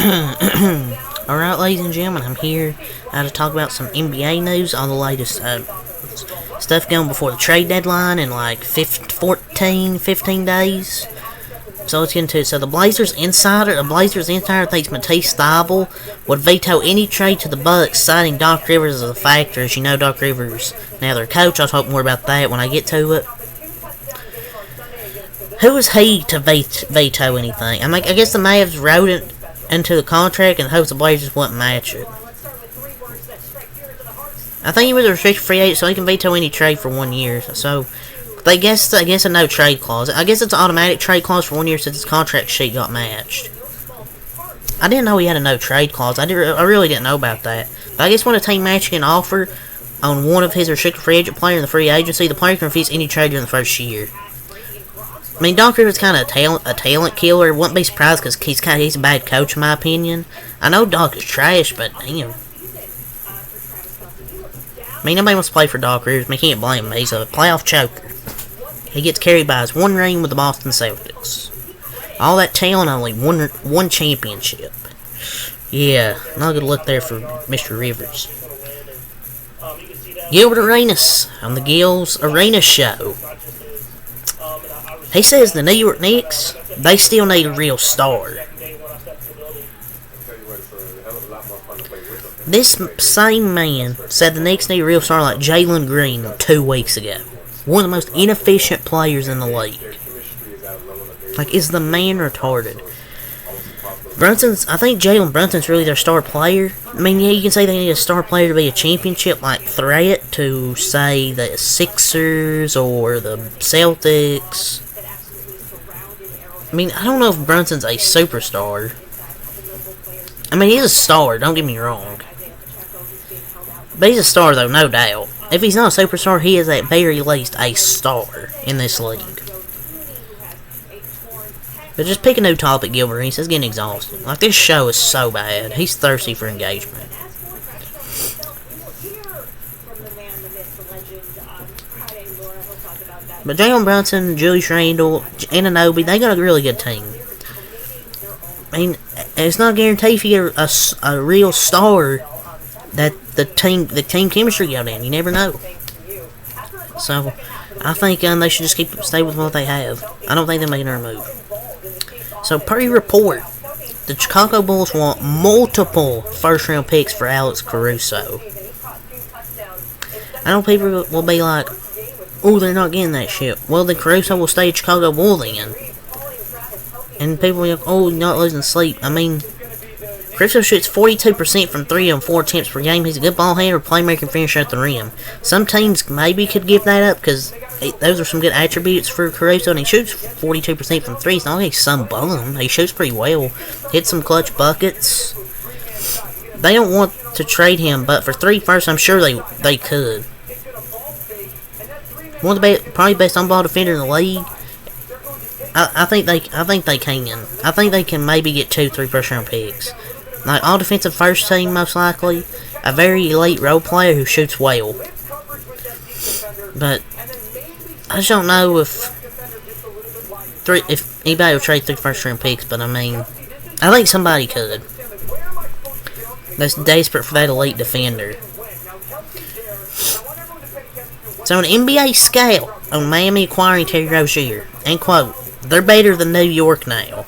Alright, ladies and gentlemen, I'm here to talk about some NBA news, all the latest stuff going before the trade deadline in like 15 days. So let's get into it. So the Blazers insider thinks Matisse Thybulle would veto any trade to the Bucks, citing Doc Rivers as a factor. As you know, Doc Rivers now their coach. I'll talk more about that when I get to it. Who is he to veto anything? I guess the Mavs wrote it into the contract and hopes the Blazers wouldn't match it. I think he was a restricted free agent, so he can veto any trade for 1 year. So, I guess a no trade clause. I guess it's an automatic trade clause for 1 year since his contract sheet got matched. I didn't know he had a no trade clause. I really didn't know about that. But I guess when a team matching an offer on one of his restricted free agent player in the free agency, the player can refuse any trade during the first year. I mean, Doc Rivers kind of a talent killer. Wouldn't be surprised because he's a bad coach in my opinion. I know Doc is trash, but damn. I mean, nobody wants to play for Doc Rivers. I can't blame him. He's a playoff choker. He gets carried by his one ring with the Boston Celtics. All that talent, only one championship. Yeah, not a good look there for Mr. Rivers. Gilbert Arenas on the Gil's Arena Show. He says the New York Knicks, they still need a real star. This same man said the Knicks need a real star like Jalen Green 2 weeks ago. One of the most inefficient players in the league. Like, is the man retarded? I think Jalen Brunson's really their star player. I mean, yeah, you can say they need a star player to be a championship like threat to, say, the Sixers or the Celtics. I mean, I don't know if Brunson's a superstar. I mean, he's a star, don't get me wrong. But he's a star, though, no doubt. If he's not a superstar, he is at very least a star in this league. But just pick a new topic, Gilbert. He's getting exhausted. Like, this show is so bad. He's thirsty for engagement. But Jalen Brunson, Julius Randle, Anunoby, they got a really good team. I mean, it's not guaranteed if you get a real star that the team chemistry got in. You never know. So, I think they should just stay with what they have. I don't think they're making their move. So, per report, the Chicago Bulls want multiple first-round picks for Alex Caruso. I know people will be like, oh, they're not getting that shit. Well, then Caruso will stay at Chicago Bull then. And people will be like, oh, you're not losing sleep. I mean, Caruso shoots 42% from 3 on 4 attempts per game. He's a good ball handler, playmaker, finisher at the rim. Some teams maybe could give that up because those are some good attributes for Caruso. And he shoots 42% from 3. It's not like he's some bum. He shoots pretty well. Hits some clutch buckets. They don't want to trade him, but for 3 firsts, I'm sure they could. One of the probably best on-ball defender in the league. I think they can. I think they can maybe get 2-3 first-round picks. Like all defensive first team, most likely. A very elite role player who shoots well. But I just don't know if anybody will trade 3 first-round picks. But I mean, I think somebody could. That's desperate for that elite defender. So an NBA scout on Miami acquiring Terry Rozier, and quote, they're better than New York now.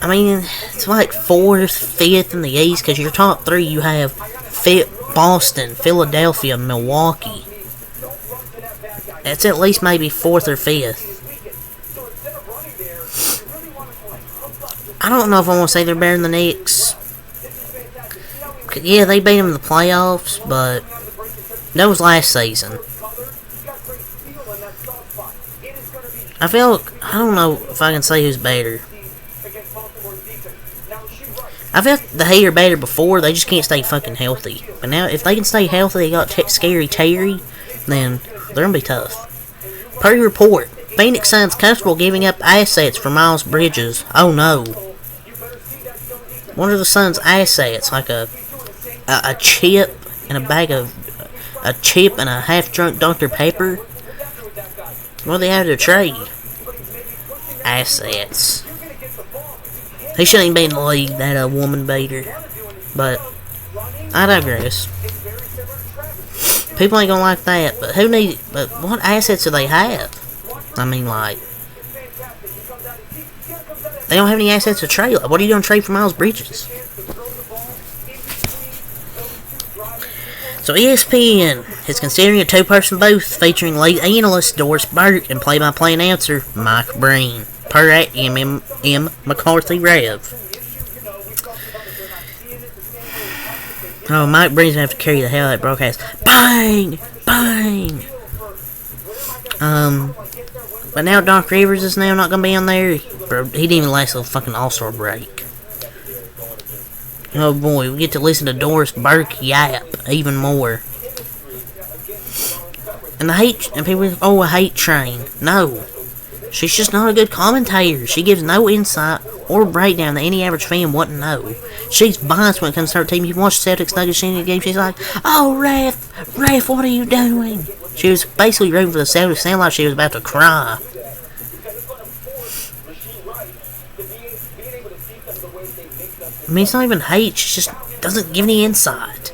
I mean, it's like 4th, 5th in the East, because your top 3 you have Boston, Philadelphia, Milwaukee. It's at least maybe 4th or 5th. I don't know if I want to say they're better than the Knicks. Yeah, they beat them in the playoffs, but that was last season. I don't know if I can say who's better. I felt the Heat are better before, they just can't stay fucking healthy. But now, if they can stay healthy, they got Scary Terry, then they're going to be tough. Per report, Phoenix sounds comfortable giving up assets for Miles Bridges. Oh no. One of the Suns' assets, like a chip and a bag of a chip and a half-drunk Dr. Pepper. What do they have to trade? Assets. He shouldn't even be in the league, that woman beater. But I digress. People ain't gonna like that, but but what assets do they have? I mean, like, they don't have any assets to trade. Like, what are you gonna trade for Miles Bridges? So ESPN is considering a two-person booth featuring lead analyst Doris Burke and play-by-play announcer Mike Breen, per at M. McCarthy Rev. Oh, Mike Breen's gonna have to carry the hell out of that broadcast. Bang! Bang! But now Doc Rivers is now not gonna be on there. Bro, he didn't even last a fucking All-Star break. Oh boy, we get to listen to Doris Burke yap even more. And people, a hate train. No. She's just not a good commentator. She gives no insight or breakdown that any average fan wouldn't know. She's biased when it comes to her team. You watch Celtics Nuggets game, she's like, "Oh, ref, what are you doing?" She was basically rooting for the Celtics, sounded like she was about to cry. I mean, it's not even hate, she just doesn't give any insight.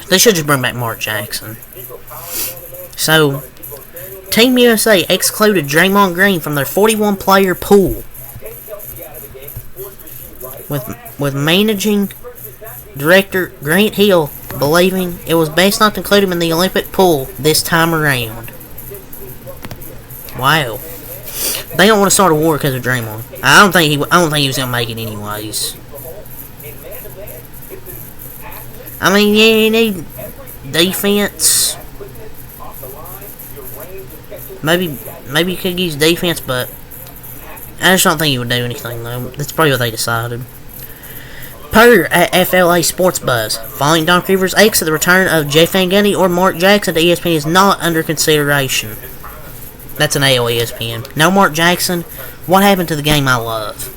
They should just bring back Mark Jackson. So, Team USA excluded Draymond Green from their 41-player pool, with managing director Grant Hill believing it was best not to include him in the Olympic pool this time around. Wow. They don't want to start a war because of Draymond. I don't think he was gonna make it anyways. I mean, yeah, you need defense. Maybe you could use defense, but I just don't think he would do anything though. That's probably what they decided. Per at FLA Sports Buzz, following Doc Rivers' exit, the return of Jeff Van Gundy or Mark Jackson to ESPN is not under consideration. That's an AL ESPN. No Mark Jackson. What happened to the game I love?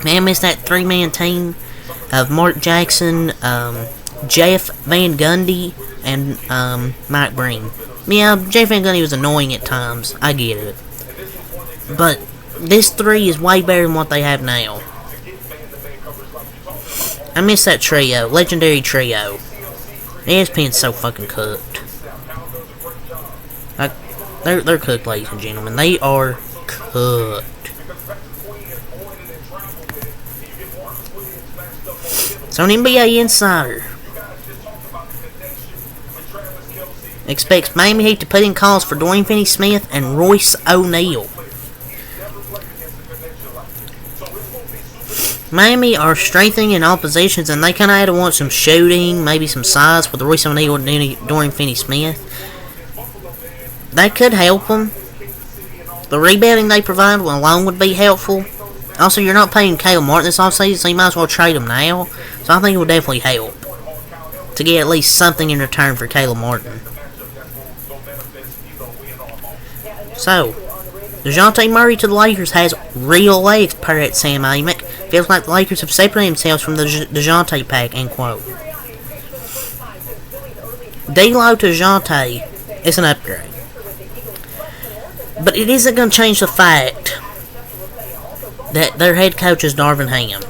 Man, I miss that three-man team of Mark Jackson, Jeff Van Gundy, and Mike Breen. Yeah, Jeff Van Gundy was annoying at times. I get it. But this three is way better than what they have now. I miss that trio. Legendary trio. ESPN's so fucking cooked. Like, they're cooked, ladies and gentlemen. They are cooked. So an NBA insider expects Miami Heat to put in calls for Dorian Finney-Smith and Royce O'Neal. Miami are strengthening in all positions, and they kind of had to want some shooting, maybe some size with Royce O'Neal and Dorian Finney-Smith. That could help them. The rebounding they provide alone would be helpful. Also, you're not paying Caleb Martin this offseason, so you might as well trade him now. So I think it would definitely help to get at least something in return for Caleb Martin. So, DeJounte Murray to the Lakers has real legs, per at Sam Amick. Feels like the Lakers have separated themselves from the DeJounte pack, end quote. D'Lo to DeJounte is an upgrade. But it isn't going to change the fact that their head coach is Darvin Ham.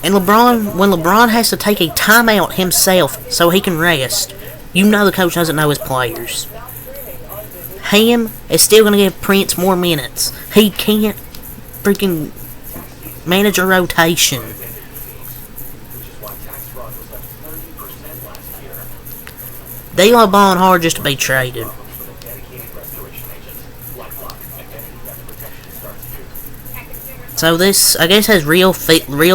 And when LeBron has to take a timeout himself so he can rest, you know the coach doesn't know his players. Ham is still going to give Prince more minutes. He can't freaking manage a rotation. D'Lo balling hard just to be traded. So this, I guess, has real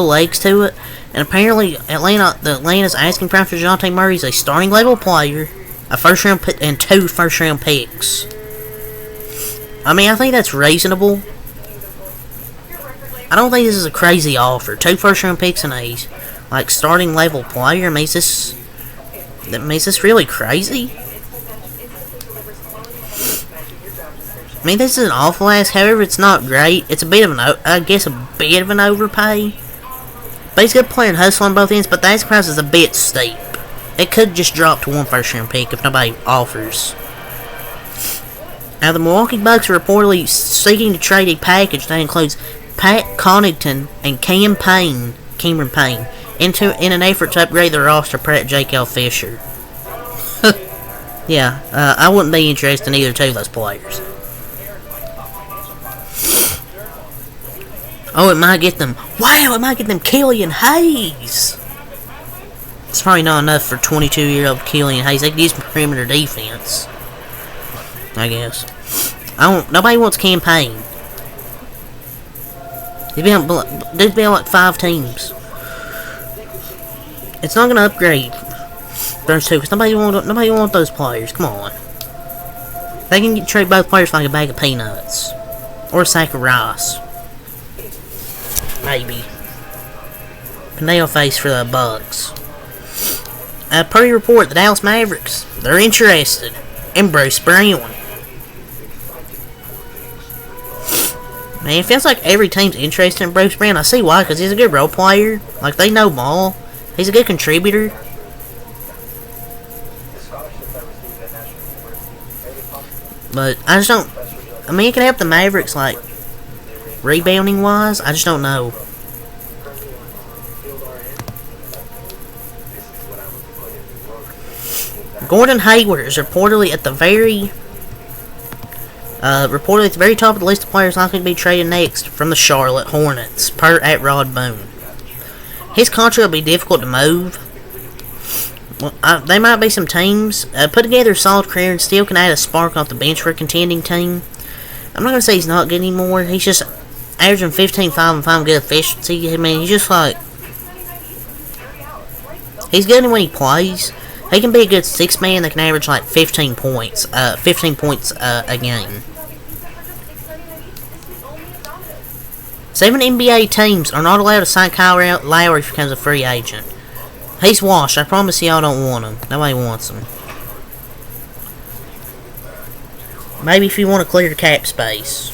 legs to it. And apparently, Atlanta's asking price for DeJounte Murray is a starting level player, a first round pick, and 2 first round picks. I mean, I think that's reasonable. I don't think this is a crazy offer. 2 first round picks and a starting level player. I mean, is this really crazy? I mean, this is an awful ask. However, it's not great. It's a bit of an overpay. But he's a good player and hustle on both ends, but the asking price is a bit steep. It could just drop to one first-round pick if nobody offers. Now, the Milwaukee Bucks are reportedly seeking to trade a package that includes Pat Connaughton and Cameron Payne, in an effort to upgrade their roster per J.K. Fisher. Yeah, I wouldn't be interested in either two of those players. Oh, it might get them. Wow, it might get them Killian Hayes. It's probably not enough for 22-year-old Killian Hayes. They could use some perimeter defense, I guess. Nobody wants campaign. There'd be on like 5 teams. It's not gonna upgrade those two because nobody want those players. Come on. They can trade both players for like a bag of peanuts or a sack of rice. Maybe. Nail face for the Bucks. Per your report, the Dallas Mavericks, they're interested in Bruce Brown. Man, it feels like every team's interested in Bruce Brown. I see why, because he's a good role player. Like, they know ball. He's a good contributor. But I just don't... I mean, it can help the Mavericks, like, rebounding-wise. I just don't know. Gordon Hayward is reportedly at the very top of the list of players likely to be traded next from the Charlotte Hornets, per at Rod Boone. His contract will be difficult to move. Well, there might be some teams put together a solid career and still can add a spark off the bench for a contending team. I'm not gonna say he's not good anymore. He's just averaging 15, 5, and 5 good efficiency. I mean, he's just like, he's good when he plays. He can be a good 6-man that can average like 15 points a game. 7 NBA teams are not allowed to sign Kyle Lowry if he becomes a free agent. He's washed. I promise y'all don't want him. Nobody wants him. Maybe if you want to clear cap space.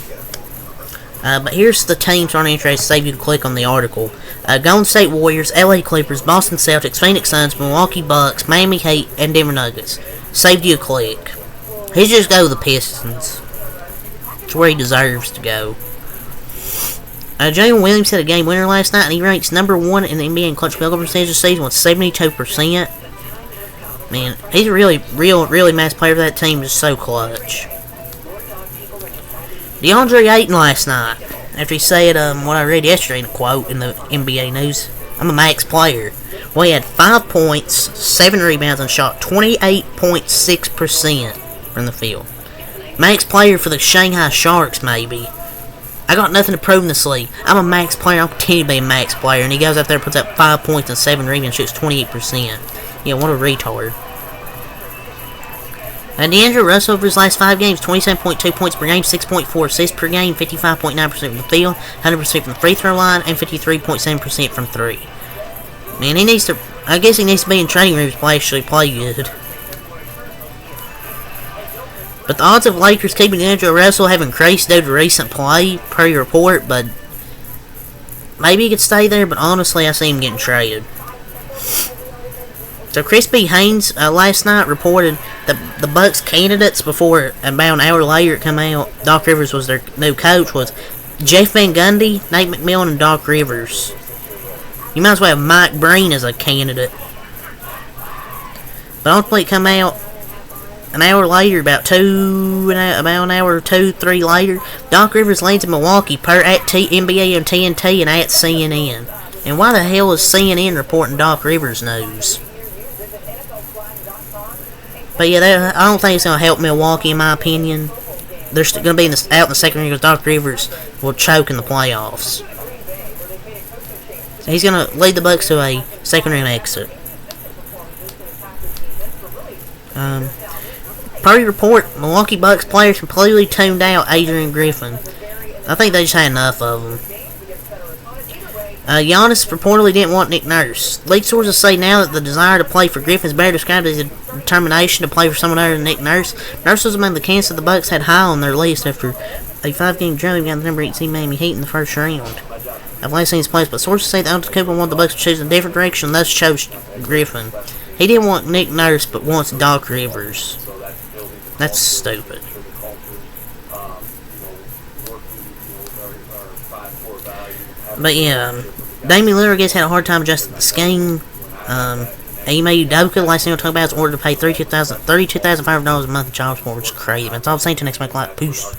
But here's the teams aren't interested. Save you to click on the article. Golden State Warriors, LA Clippers, Boston Celtics, Phoenix Suns, Milwaukee Bucks, Miami Heat, and Denver Nuggets. Saved you a click. He should just go to the Pistons. It's where he deserves to go. Jalen Williams hit a game winner last night, and he ranks number 1 in the NBA in clutch field goal percentage this season with 72%. Man, he's a really nice player for that team. Just so clutch. DeAndre Ayton last night, after he said what I read yesterday in a quote in the NBA news, I'm a max player. Well, he had 5 points, 7 rebounds, and shot 28.6% from the field. Max player for the Shanghai Sharks, maybe. I got nothing to prove in this league. I'm a max player. I'll continue to be a max player. And he goes out there, puts up 5 points and 7 rebounds, shoots 28%. Yeah, what a retard. And D'Angelo Russell over his last 5 games, 27.2 points per game, 6.4 assists per game, 55.9% from the field, 100% from the free throw line, and 53.7% from 3. Man, he needs to... I guess he needs to be in training rooms to actually play good. But the odds of Lakers keeping D'Angelo Russell have increased due to recent play, per your report, but... maybe he could stay there, but honestly, I see him getting traded. So Chris B. Haynes last night reported that the Bucks candidates before about an hour later it came out Doc Rivers was their new coach was Jeff Van Gundy, Nate McMillan, and Doc Rivers. You might as well have Mike Breen as a candidate. But ultimately it came out an hour later, about an hour or 2, 3 later, Doc Rivers lands in Milwaukee per at NBA and TNT and at CNN. And why the hell is CNN reporting Doc Rivers news? But yeah, I don't think it's going to help Milwaukee, in my opinion. They're still going to be out in the second round because Doc Rivers will choke in the playoffs. So he's going to lead the Bucks to a second round exit. Per report, Milwaukee Bucks players completely tuned out Adrian Griffin. I think they just had enough of him. Giannis reportedly didn't want Nick Nurse. League sources say now that the desire to play for Griffin is better described as a determination to play for someone other than Nick Nurse. Nurse was among the candidates that the Bucks had high on their list after a 5-game drought against the number 8 seed Miami Heat in the first round. I've only seen his place, but sources say that Elton Cooper wanted the Bucks to choose a different direction, thus chose Griffin. He didn't want Nick Nurse, but wants Doc Rivers. That's stupid. But yeah, Damian Lillard gets had a hard time adjusting to the scheme. Ime Udoka, last thing we'll talk about, is ordered to pay $32,500 a month in child support, which is crazy. That's all I'm saying. Till next week. Peace.